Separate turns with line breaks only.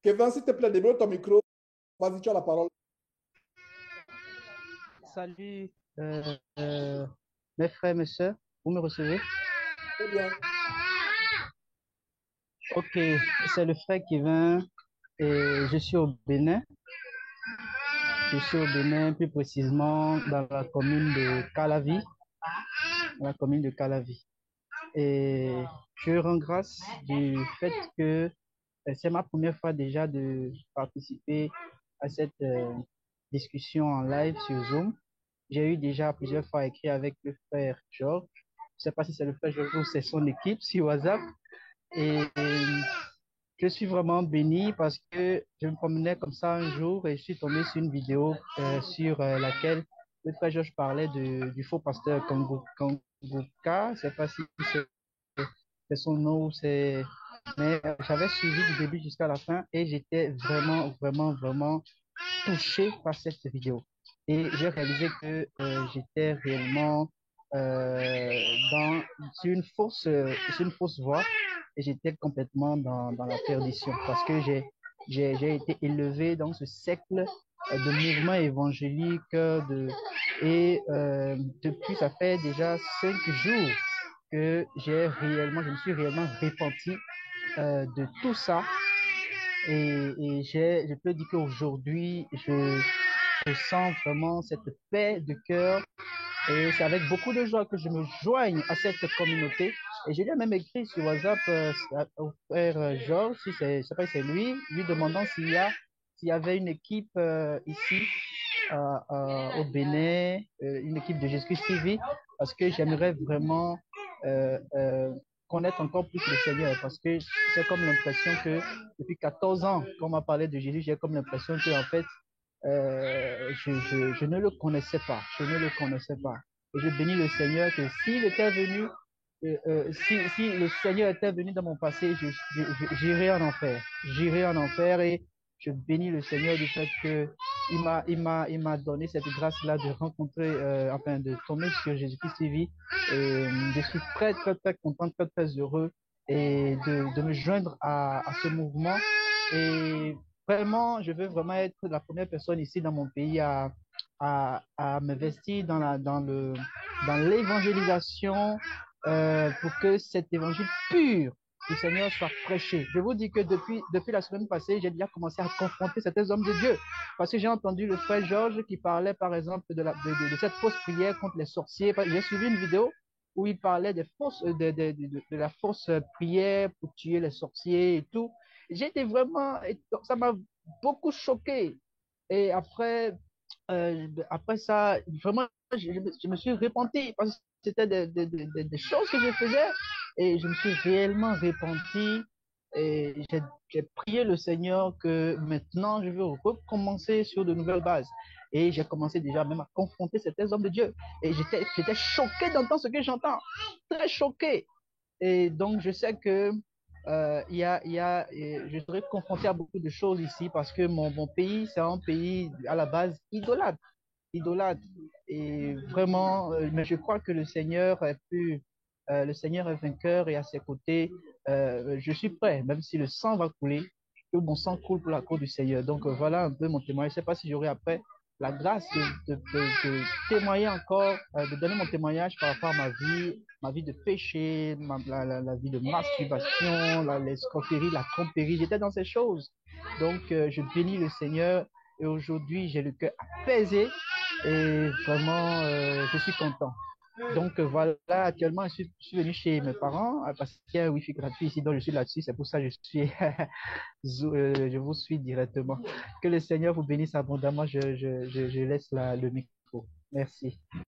Kevin, s'il te plaît, débloque ton micro. Vas-y, tu as la parole.
Salut, mes frères, mes sœurs, vous me recevez?
Très bien.
Ok, c'est le frère Kevin et je suis au Bénin. Je suis au Bénin, plus précisément dans la commune de Calavi, la commune de Calavi. Et je rends grâce du fait que c'est ma première fois déjà de participer à cette discussion en live sur Zoom. J'ai eu déjà plusieurs fois écrit avec le frère Georges. Je sais pas si c'est le frère Georges ou c'est son équipe sur WhatsApp. Et je suis vraiment béni parce que je me promenais comme ça un jour et je suis tombé sur une vidéo sur laquelle le frère Georges parlait du faux pasteur Kanguka. Je sais pas si c'est son nom ou c'est... Mais j'avais suivi du début jusqu'à la fin et j'étais vraiment, vraiment, vraiment touché par cette vidéo. Et j'ai réalisé que j'étais réellement dans sur une fausse voie et j'étais complètement dans la perdition parce que j'ai été élevé dans ce cercle de mouvements évangéliques et depuis ça fait déjà 5 jours que je me suis réellement repenti de tout ça et je peux dire qu'aujourd'hui, je sens vraiment cette paix de cœur et c'est avec beaucoup de joie que je me joigne à cette communauté. Et je lui ai même écrit sur WhatsApp au frère Georges, si c'est, je sais pas si c'est lui, lui demandant s'il y avait une équipe ici au Bénin, une équipe de Jésus TV, parce que j'aimerais vraiment euh, euh, connaître encore plus le Seigneur, parce que c'est comme l'impression que depuis 14 ans qu'on m'a parlé de Jésus, j'ai comme l'impression que en fait, je ne le connaissais pas, je ne le connaissais pas. Et je bénis le Seigneur que s'il était venu, si le Seigneur était venu dans mon passé, j'irais en enfer. J'irais en enfer et je bénis le Seigneur du fait que il m'a donné cette grâce-là de rencontrer, enfin, de tomber sur Jésus-Christ TV. Et je suis très, très, très content, très, très heureux et de me joindre à ce mouvement. Et vraiment, je veux vraiment être la première personne ici dans mon pays à m'investir dans l'évangélisation pour que cet évangile pur du Seigneur soit prêché. Je vous dis que depuis la semaine passée, j'ai déjà commencé à confronter certains hommes de Dieu. Parce que j'ai entendu le frère Georges qui parlait, par exemple, de cette fausse prière contre les sorciers. J'ai suivi une vidéo où il parlait de la fausse prière pour tuer les sorciers et tout. J'étais vraiment, ça m'a beaucoup choqué. Et après ça, vraiment, je me suis repenti parce que c'était des choses que je faisais et je me suis réellement repenti et j'ai prié le Seigneur que maintenant je veux recommencer sur de nouvelles bases. Et j'ai commencé déjà même à confronter certains hommes de Dieu. Et j'étais choqué d'entendre ce que j'entends. Très choqué. Et donc, je sais que je serai confronté à beaucoup de choses ici parce que mon pays, c'est un pays à la base idolâtre, idolâtre. Et vraiment, mais je crois que le Seigneur est vainqueur et à ses côtés, je suis prêt, même si le sang va couler, que mon sang coule pour la cause du Seigneur. Donc voilà un peu mon témoignage. Je ne sais pas si j'aurai après la grâce de témoigner encore, de donner mon témoignage par rapport à ma vie de péché, la vie de masturbation, l'escroquerie, la tromperie. J'étais dans ces choses. Donc je bénis le Seigneur et aujourd'hui j'ai le cœur apaisé et vraiment je suis content. Donc voilà, actuellement je suis venu chez mes parents parce qu'il y a un wifi gratuit ici, donc je suis là-dessus. C'est pour ça que je suis, je vous suis directement. Que le Seigneur vous bénisse abondamment. Je laisse le micro. Merci.